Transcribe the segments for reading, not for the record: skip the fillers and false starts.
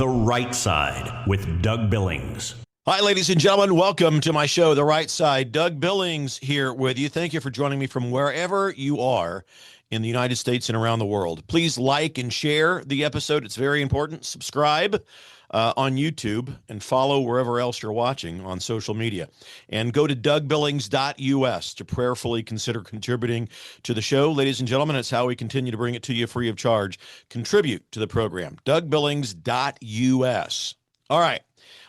The Right Side with Doug Billings. Hi, ladies and gentlemen. Welcome to my show, The Right Side. Doug Billings here with you. Thank you for joining me from wherever you are in the United States and around the world. Please like and share the episode. It's very important. Subscribe on YouTube and follow wherever else you're watching on social media. And go to dougbillings.us to prayerfully consider contributing to the show. Ladies and gentlemen, it's how we continue to bring it to you free of charge. Contribute to the program. dougbillings.us. All right.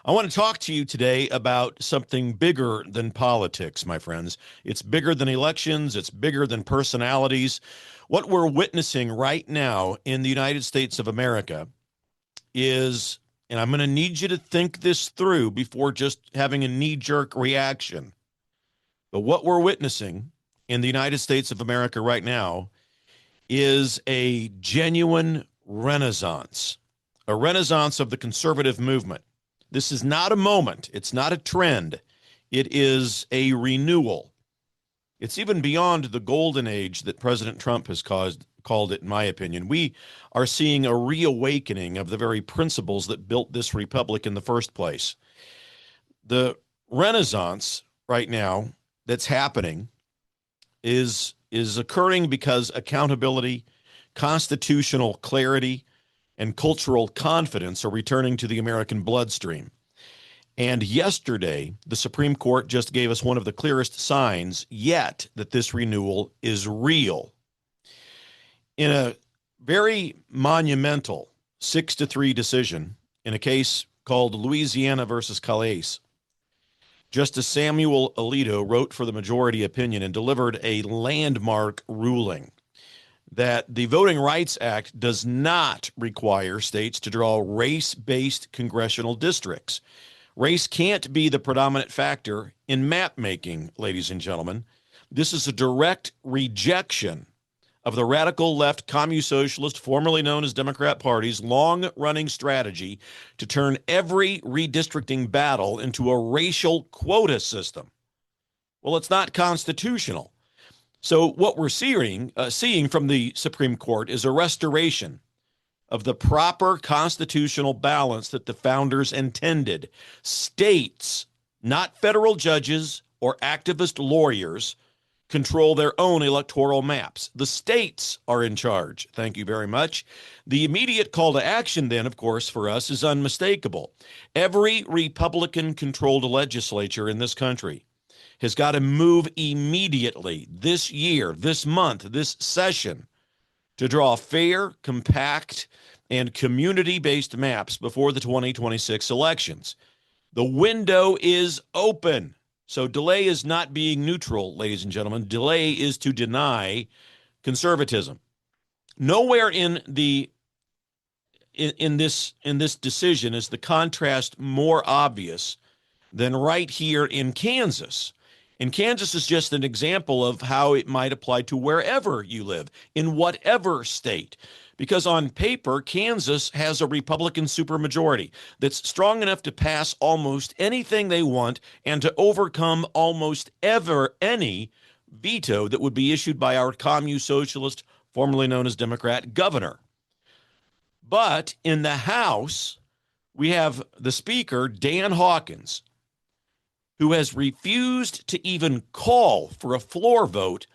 I want to talk to you today about something bigger than politics, my friends. It's bigger than elections. It's bigger than personalities. What we're witnessing right now in the United States of America is, and I'm going to need you to think this through before just having a knee-jerk reaction, but what we're witnessing in the United States of America right now is a genuine renaissance of the conservative movement. This is not a moment. It's not a trend. It is a renewal. It's even beyond the golden age that President Trump has called it, in my opinion. We are seeing a reawakening of the very principles that built this republic in the first place. The renaissance right now that's happening is occurring because accountability, constitutional clarity, and cultural confidence are returning to the American bloodstream. And yesterday, the Supreme Court just gave us one of the clearest signs yet that this renewal is real. In a very monumental 6-3 decision in a case called Louisiana versus Calais, Justice Samuel Alito wrote for the majority opinion and delivered a landmark ruling that the Voting Rights Act does not require states to draw race-based congressional districts. Race can't be the predominant factor in map making, ladies and gentlemen. This is a direct rejection of the radical left Commusocialist, formerly known as Democrat Party's long-running strategy to turn every redistricting battle into a racial quota system. Well, it's not constitutional. So what we're seeing from the Supreme Court is a restoration of the proper constitutional balance that the founders intended. States, not federal judges or activist lawyers, control their own electoral maps. The states are in charge. Thank you very much. The immediate call to action then, of course, for us is unmistakable. Every Republican-controlled legislature in this country has got to move immediately this year, this month, this session to draw fair, compact, and community-based maps before the 2026 elections. The window is open. So delay is not being neutral, ladies and gentlemen. Delay is to deny conservatism. Nowhere in this decision is the contrast more obvious than right here in Kansas. And Kansas is just an example of how it might apply to wherever you live, in whatever state. Because on paper, Kansas has a Republican supermajority that's strong enough to pass almost anything they want and to overcome almost any veto that would be issued by our Commusocialist, formerly known as Democrat, governor. But in the House, we have the Speaker, Dan Hawkins, who has refused to even call for a floor vote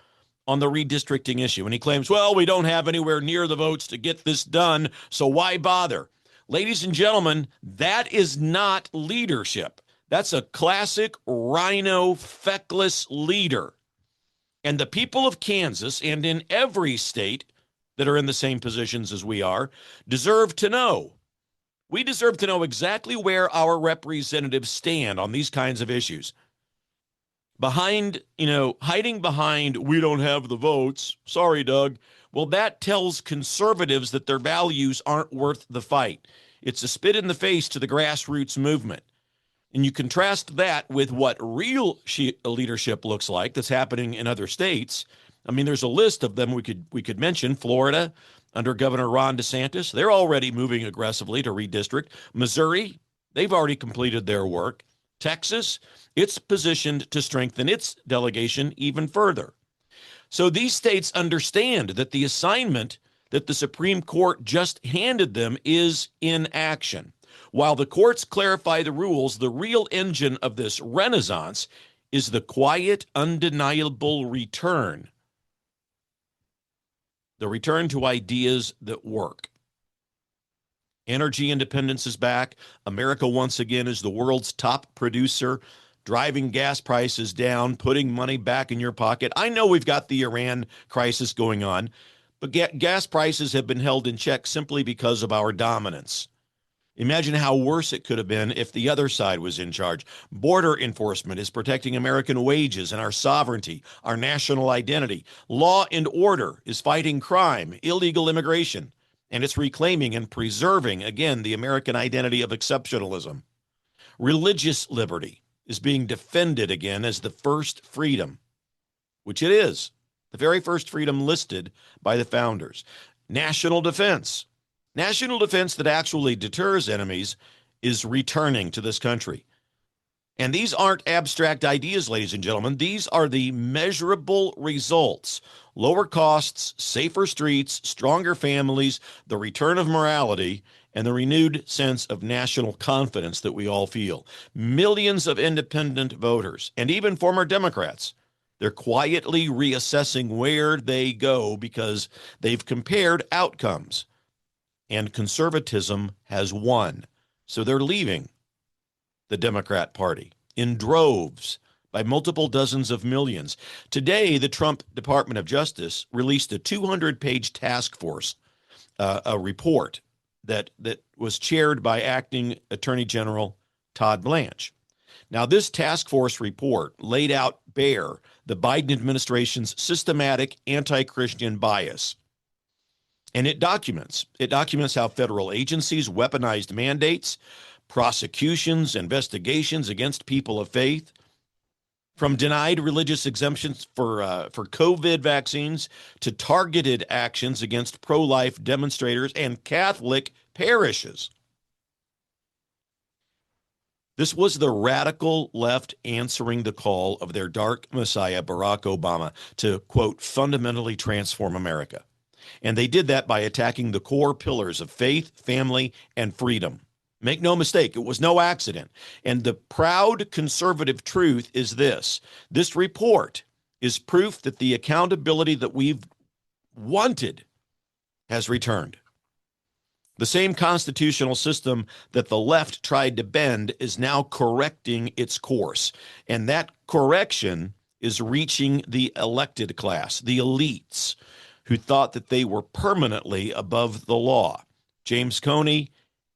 on the redistricting issue. And he claims, well, we don't have anywhere near the votes to get this done, so why bother? Ladies and gentlemen, that is not leadership. That's a classic RINO feckless leader. And the people of Kansas and in every state that are in the same positions as we are deserve to know. We deserve to know exactly where our representatives stand on these kinds of issues. Hiding behind, we don't have the votes. Sorry, Doug. Well, that tells conservatives that their values aren't worth the fight. It's a spit in the face to the grassroots movement. And you contrast that with what real leadership looks like that's happening in other states. I mean, there's a list of them we could mention. Florida, under Governor Ron DeSantis, they're already moving aggressively to redistrict. Missouri, they've already completed their work. Texas, it's positioned to strengthen its delegation even further. So these states understand that the assignment that the Supreme Court just handed them is in action. While the courts clarify the rules, the real engine of this renaissance is the quiet, undeniable return. The return to ideas that work. Energy independence is back. America once again is the world's top producer, driving gas prices down, putting money back in your pocket. I know we've got the Iran crisis going on, but gas prices have been held in check simply because of our dominance. Imagine how worse it could have been if the other side was in charge. Border enforcement is protecting American wages and our sovereignty, our national identity. Law and order is fighting crime, illegal immigration, and it's reclaiming and preserving, again, the American identity of exceptionalism. Religious liberty is being defended again as the first freedom, which it is, the very first freedom listed by the founders. National defense that actually deters enemies is returning to this country. And these aren't abstract ideas, ladies and gentlemen. These are the measurable results. Lower costs, safer streets, stronger families, the return of morality, and the renewed sense of national confidence that we all feel. Millions of independent voters, and even former Democrats, they're quietly reassessing where they go because they've compared outcomes. And conservatism has won. So they're leaving the Democrat Party in droves by multiple dozens of millions. Today, the Trump Department of Justice released a 200-page task force, a report that was chaired by acting Attorney General Todd Blanche. Now, this task force report laid out bare the Biden administration's systematic anti-Christian bias. And it documents how federal agencies weaponized mandates, prosecutions, investigations against people of faith, from denied religious exemptions for COVID vaccines to targeted actions against pro-life demonstrators and Catholic parishes. This was the radical left answering the call of their dark messiah, Barack Obama, to, quote, fundamentally transform America. And they did that by attacking the core pillars of faith, family, and freedom. Make no mistake, it was no accident. And the proud conservative truth is this. This report is proof that the accountability that we've wanted has returned. The same constitutional system that the left tried to bend is now correcting its course. And that correction is reaching the elected class, the elites, who thought that they were permanently above the law. James Comey,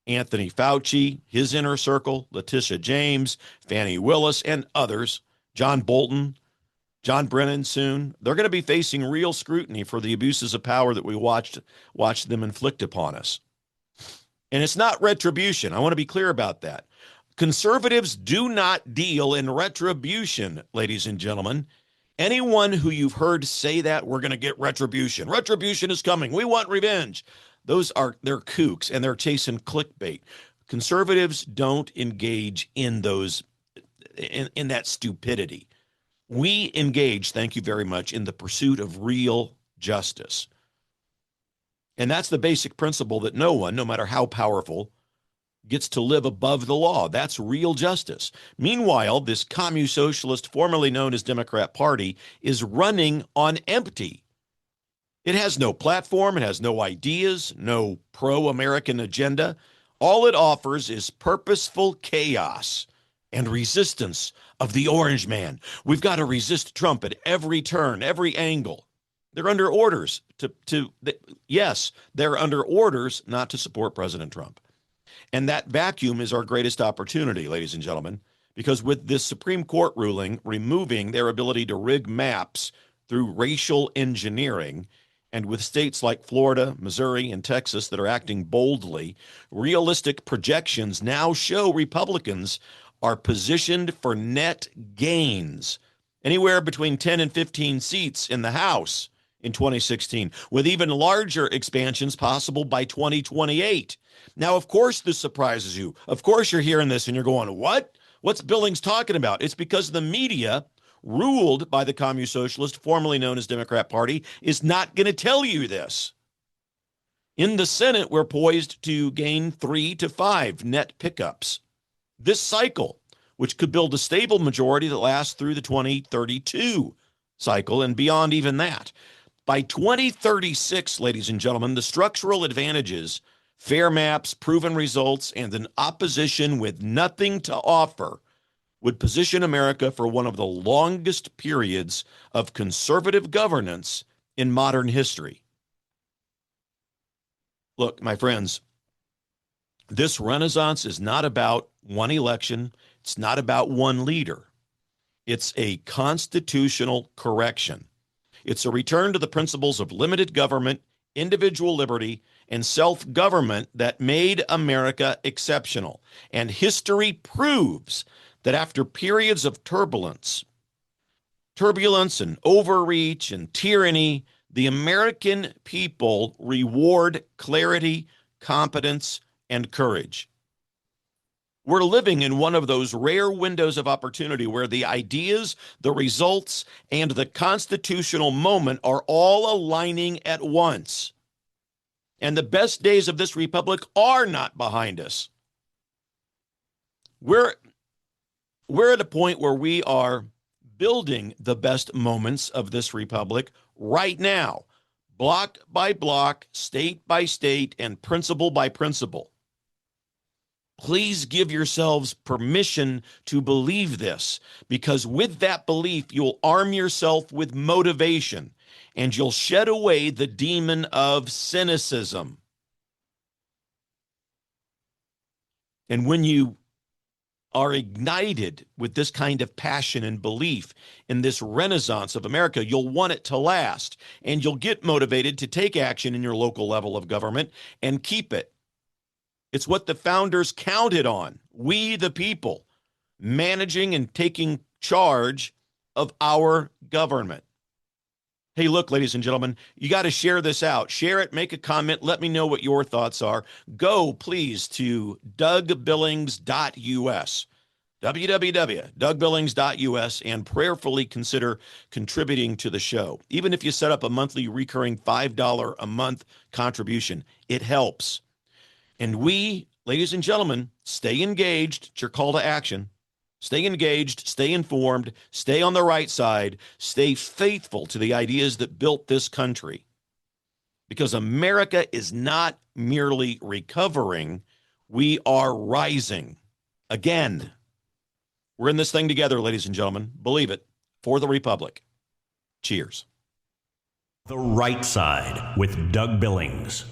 Anthony Fauci, his inner circle, Letitia James, Fani Willis, and others, John Bolton, John Brennan soon, they're going to be facing real scrutiny for the abuses of power that we watched them inflict upon us. And it's not retribution. I want to be clear about that. Conservatives do not deal in retribution, ladies and gentlemen. Anyone who you've heard say that, we're going to get retribution. Retribution is coming. We want revenge. They're kooks, and they're chasing clickbait. Conservatives don't engage in that stupidity. We engage, thank you very much, in the pursuit of real justice. And that's the basic principle that no one, no matter how powerful, gets to live above the law. That's real justice. Meanwhile, this Commusocialist, formerly known as Democrat Party, is running on empty. It has no platform. It has no ideas, no pro-American agenda. All it offers is purposeful chaos and resistance of the orange man. We've got to resist Trump at every turn, every angle. They're under orders they're under orders not to support President Trump. And that vacuum is our greatest opportunity, ladies and gentlemen, because with this Supreme Court ruling removing their ability to rig maps through racial engineering, and with states like Florida, Missouri, and Texas that are acting boldly, realistic projections now show Republicans are positioned for net gains, anywhere between 10 and 15 seats in the House in 2016, with even larger expansions possible by 2028. Now, of course, this surprises you. Of course, you're hearing this and you're going, what? What's Billings talking about? It's because the media, ruled by the Commusocialist, formerly known as Democrat Party, is not going to tell you this. In the Senate, we're poised to gain 3 to 5 net pickups. This cycle, which could build a stable majority that lasts through the 2032 cycle and beyond even that. By 2036, ladies and gentlemen, the structural advantages, fair maps, proven results, and an opposition with nothing to offer would position America for one of the longest periods of conservative governance in modern history. Look, my friends, this renaissance is not about one election. It's not about one leader. It's a constitutional correction. It's a return to the principles of limited government, individual liberty, and self-government that made America exceptional. And history proves that after periods of turbulence and overreach and tyranny, the American people reward clarity, competence, and courage. We're living in one of those rare windows of opportunity where the ideas, the results, and the constitutional moment are all aligning at once. And the best days of this republic are not behind us. We're at a point where we are building the best moments of this republic right now, block by block, state by state, and principle by principle. Please give yourselves permission to believe this, because with that belief, you'll arm yourself with motivation and you'll shed away the demon of cynicism. And when you are ignited with this kind of passion and belief in this renaissance of America, you'll want it to last, and you'll get motivated to take action in your local level of government and keep it. It's what the founders counted on. We, the people, managing and taking charge of our government. Hey, look, ladies and gentlemen, you got to share this out. Share it, make a comment. Let me know what your thoughts are. Go, please, to DougBillings.us, www.DougBillings.us, and prayerfully consider contributing to the show. Even if you set up a monthly recurring $5 a month contribution, it helps. And we, ladies and gentlemen, stay engaged. It's your call to action. Stay engaged, stay informed, stay on the right side, stay faithful to the ideas that built this country. Because America is not merely recovering, we are rising again. We're in this thing together, ladies and gentlemen. Believe it, for the Republic. Cheers. The Right Side with Doug Billings.